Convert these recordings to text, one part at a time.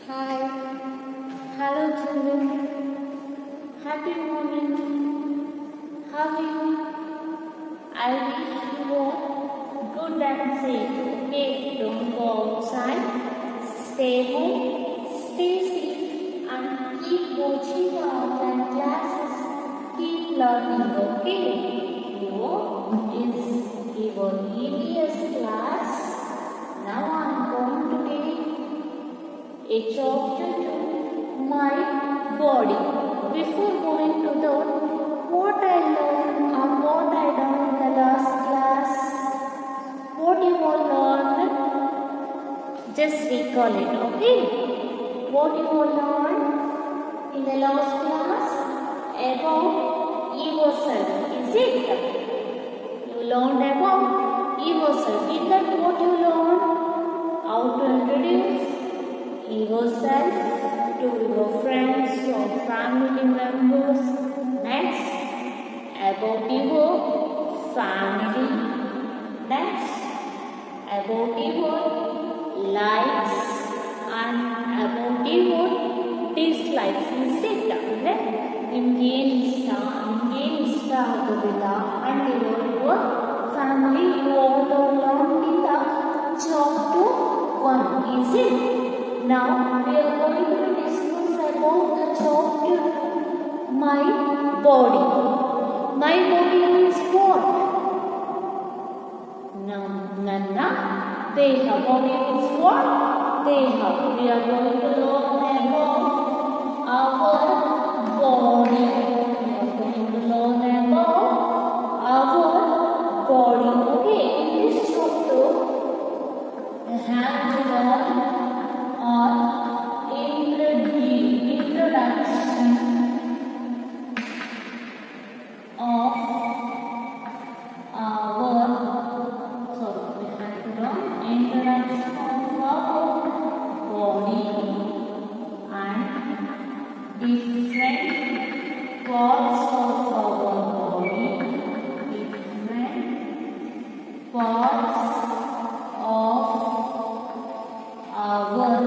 Hi, hello children. Happy morning. How are you? I wish you all good and safe. Okay, don't go outside. Stay home. Stay safe and keep watching the online classes. Keep learning. Okay. Here is your EVS class. Now I am going to take a chapter to my body. Before going to that, what I learned or what I done in the last class, what you all learned, just recall it, okay? What you all learned in the last class about yourself, is it? You learned about yourself. In that, what you learned? How to introduce yourself to your friends, your family members. Next, about your family. Next, about your likes and about your dislikes. Is it? ನಿಮ್ಗೆ ಏನು ಇಷ್ಟ ಆಗೋದಿಲ್ಲ and your family you all learned in the chapter 1. Is it? Now we are going to discuss about the chapter my body. My body means what? Nanna Deha. Body means what? Deha. We are going to learn about our body. We are going to learn about our body. Okay, in this chapter we have to learn or introduction of our introduction of our body and different parts of our body, different parts of our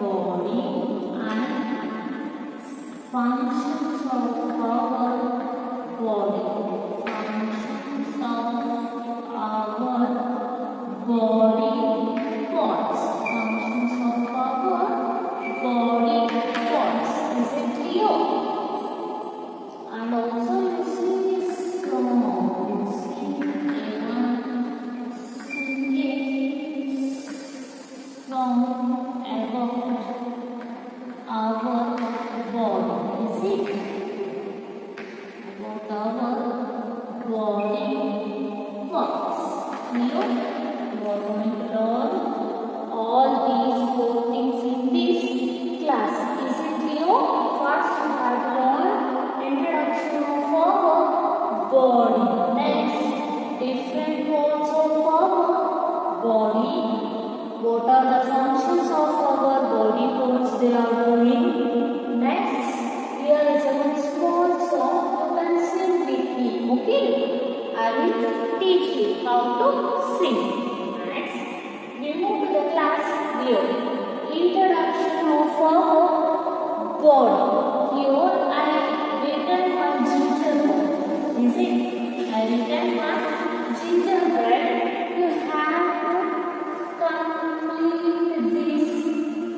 body and functions of our body. Functions of our body parts. Functions of our body parts. Is it clear? And also you sing this song. You sing song about our body. Is it? About our body parts. You are going to learn all these 4 things in this class. Is it clear? First we have learned introduction of our body. Next, different parts of our body. What are the functions of our body parts they are doing? Next, here is a small song. You can sing with me. Okay? I will teach you how to sing. Next, we move to the class here. Introduction of our body. Here I written one gingerbread. Is it? I written one gingerbread. You have to complete these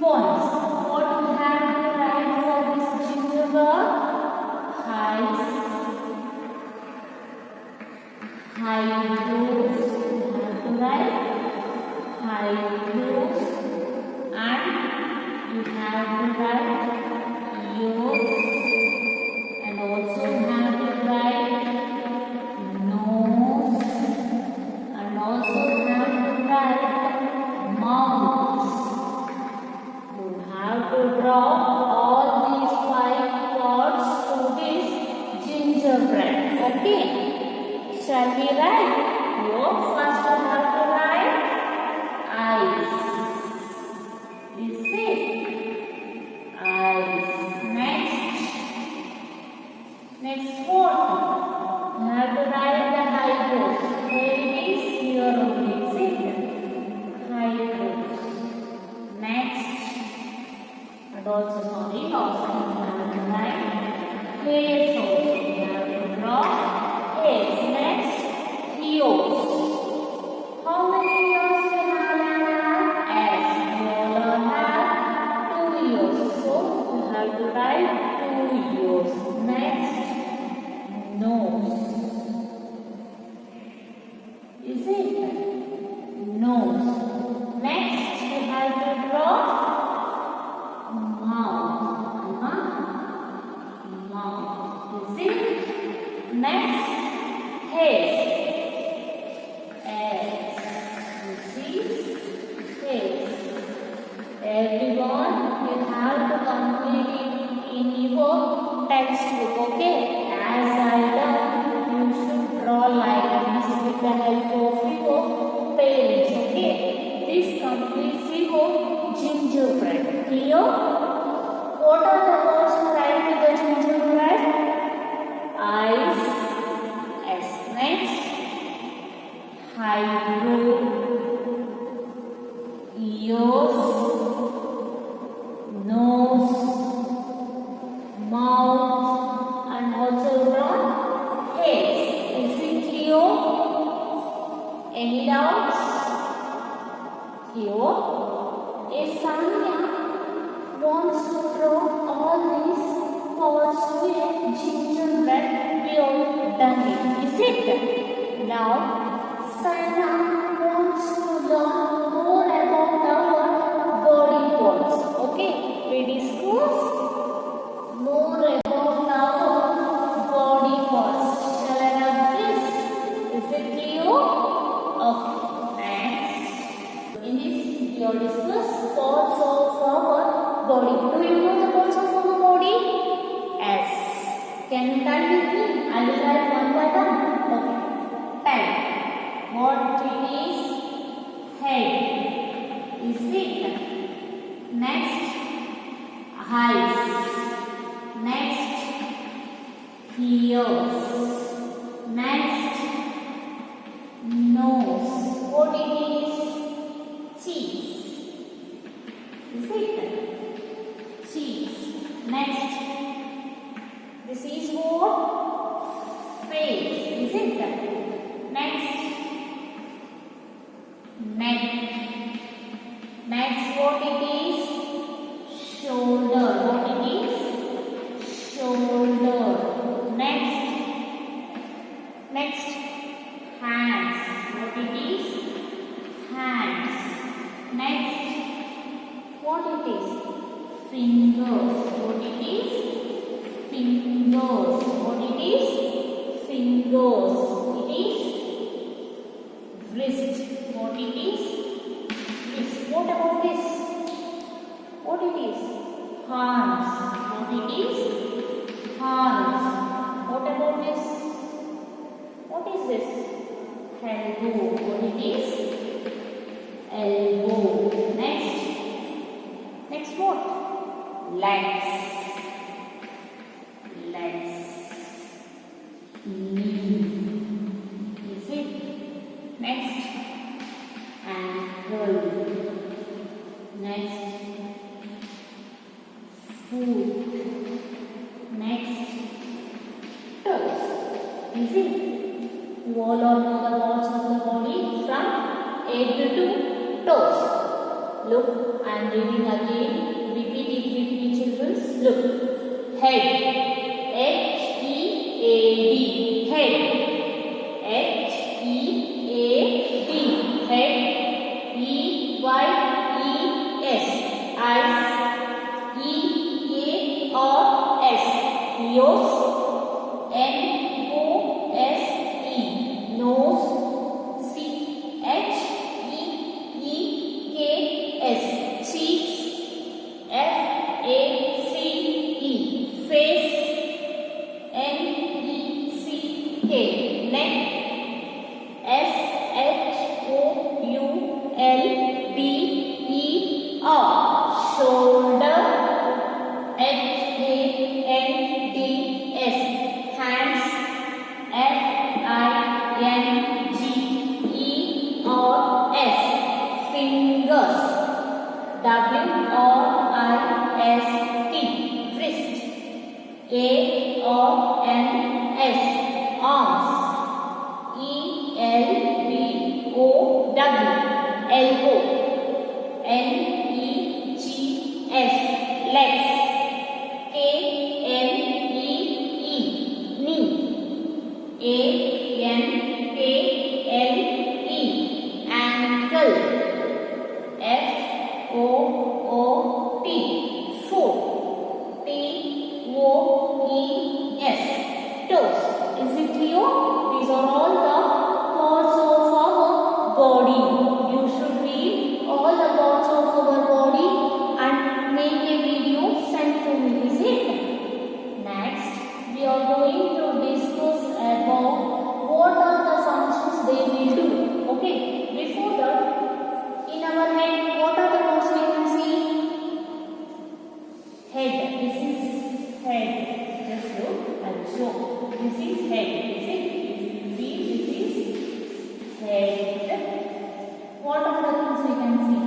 points. What you have to write for this gingerbread? Height, lows. You have to write height, lows, and you have to write ears, and also you have to write nose, and also you have to write mouth. You have to draw all these 5 parts to this gingerbread. Okay? Shall we write? No. First we have to write eyes. Is it? Eyes. Next what? You have to write the eyebrows. Where it is? Here only. Is it? Eyebrows. Next, also sorry, also right. Hairs also we have to draw. Hairs. Next, ears. How many ears we have? As we all have 2 ears. So we have to write 2 ears. Next, nose. Is it? Nose. Next, we have to draw mouth. Mouth. Is it? Next, head. Head. You see? Head. Everyone, you have to complete it in your textbook, okay? As I learned, you should draw like this with the help of your parents, okay? This completes your gingerbread. Clear? What are the words to write with the gingerbread? Eyes. As next, eyebrow, ears, nose, mouth, and also draw heads. Is it clear? Any doubts? Clear? If Sanya wants to draw all these parts to a gingerbread, we all done it. Is it? Now, Sanya wants to learn more about our body parts. Okay? We discuss more about our body parts. Shall I have this? Is it clear? Okay. Next. In this, we will discuss parts of our body. Do you know the parts of our body? Yes. Can you tell with me? I will write one by one. Okay. Tell. What it is? Head. Is it? Next, eyes. Next, ears. Next, nose. What it is? Cheeks. Is it? Cheeks. Next, this is what? Face. Is it? Next, neck. Next, what it is? Shoulder. What it is? Shoulder. Next, hands. What it is? Hands. Next, what it is? Fingers. What it is? Fingers. What it is? Fingers. It is wrist. What it is? Wrist. What about this? What it is? Hands. What it is? Hands. What about this? What is this? Elbow. What it is? Elbow. Next what? Legs. Knee. Is it? Next, ankle. Next, foot. Next, toes. Is it? You all know the parts of the body from head to toes. Look, I am reading again. Repeat it with me, children. Look. Head. H-E-A-D. Head. H-E-A-D. Head. E-Y-E-S. Eyes. E-A-R-S. Ears. N-O-S-E. Nose. C-H-E-E-K-S. Cheeks. F-A-C-E. Face. N-E-C-K. Neck. S-H-O-U-L-D-E-R. Shoulder. H-A-N-D legs. K-L-E-E, knee. A-N-K-L-E, ankle. F-O-O-T, foot. T-O-E-S, toes. Is it clear? These are all the parts of our body. You should read all the parts of our body and make a video send to me. Is it? Next, we are going to discuss about what are the functions they will do. Okay. Before that, in our head, what are the parts we can see? Head. This is head. Just look. I will show. This is head. Is it? If you see, this is head. What are the things we can see?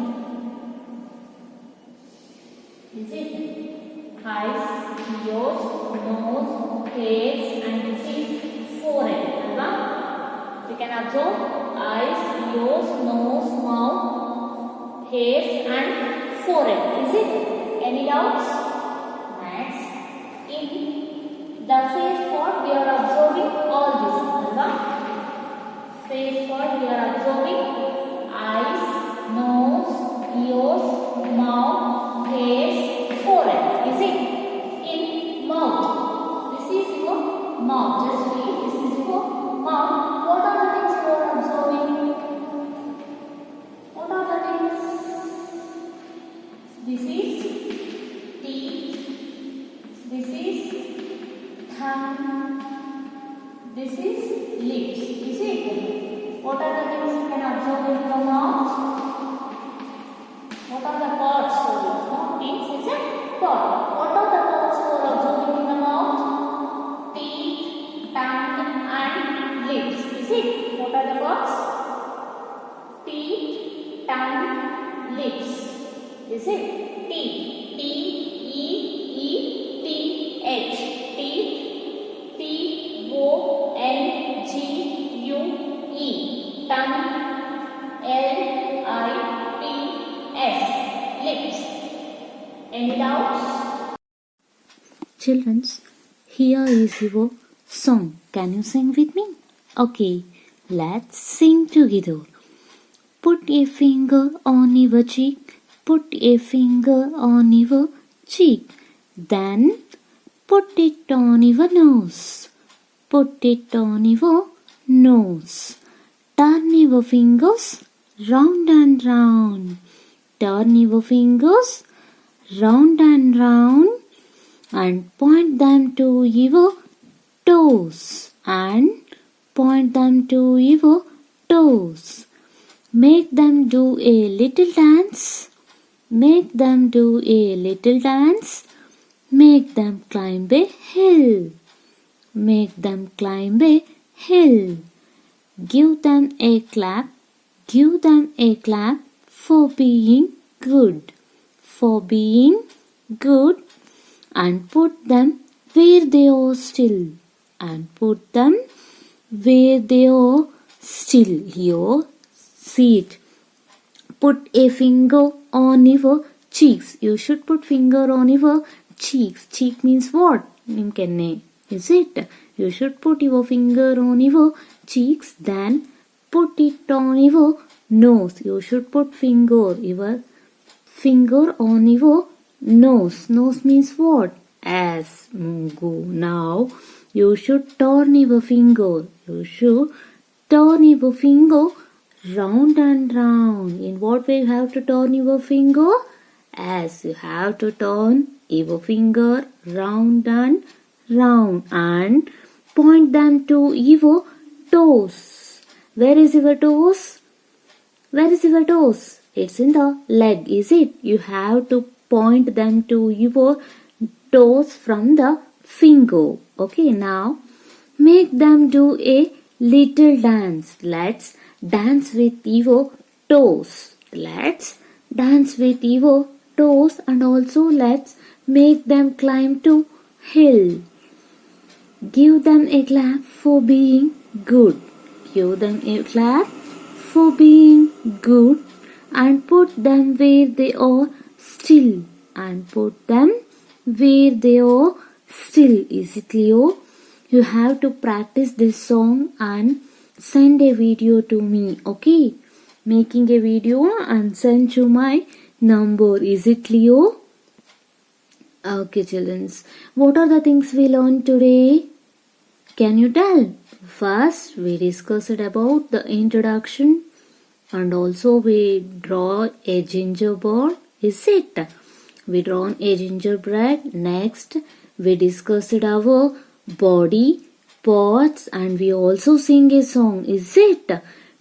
Is it? Eyes, ears, nose, hairs, and this is forehead. Alva? We can observe eyes, ears, nose, mouth, hairs, and forehead. Is it? Any doubts? Next, in the face part, we are observing all this. Alva? Face part, we are observing eyes, nose, ears, mouth, hairs, forehead. Is it? In mouth, this is your mouth. Just read. This is your mouth. What are the things you are observing? What are the things? This is teeth. This is tongue. This is lips. Is it? What are the things you can observe in your mouth? What are the parts? Not things, is it? Part. What are the parts you are observing in the mouth? Teeth, tongue, and lips. Is it? What are the parts? Teeth, tongue, lips. Is it? Teeth. T-E-E-T-H. Teeth. T-O-N-G-U-E. Tongue. L-I-P-S. Lips. Any doubts? Children, here is your song. Can you sing with me? Okay, let's sing together. Put a finger on your cheek. Put a finger on your cheek. Then put it on your nose. Put it on your nose. Turn your fingers round and round. Turn your fingers round and round and point them to your toes and point them to your toes. Make them do a little dance. Make them do a little dance. Make them climb a hill. Make them climb a hill. Give them a clap. Give them a clap for being good. For being good. And put them where they are still. And put them where they are still. Here, see it. Put a finger on your cheeks. You should put finger on your cheeks. Cheek means what? Is it? You should put your finger on your cheeks. Then put it on your nose. You should put your finger on your nose. Nose means what? As. Go. Now you should turn your finger. You should turn your finger round and round. In what way you have to turn your finger? As you have to turn your finger round and round and point them to your toes. Where is your toes? Where is your toes? It's in the leg, is it? You have to point them to your toes from the finger. Okay, now make them do a little dance. Let's dance with your toes. Let's dance with your toes and also let's make them climb to hill. Give them a clap for being good. Give them a clap for being good and put them where they are still and put them where they are still. Is it Leo? You have to practice this song and send a video to me, okay? Making a video and send to my number. Is it Leo? Okay, children. What are the things we learned today? Can you tell? First, we discussed about the introduction and also we draw a gingerbread. Is it? We drawn a gingerbread. Next, we discussed our body parts and we also sing a song. Is it?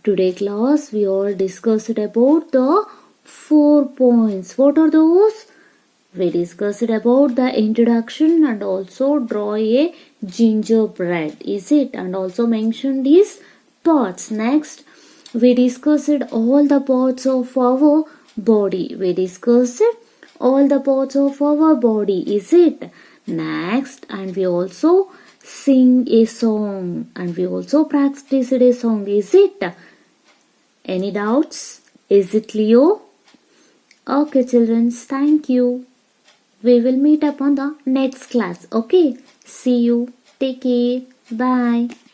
Today class, we all discussed about the 4 points. What are those? We discussed about the introduction and also draw a gingerbread. Is it? And also mentioned these parts. Next, we discussed all the parts of our body. We discussed all the parts of our body. Is it? Next, and we also sing a song and we also practiced a song. Is it? Any doubts? Is it Leo? Okay, children, thank you. We will meet up on the next class. Okay, see you. Take care. Bye.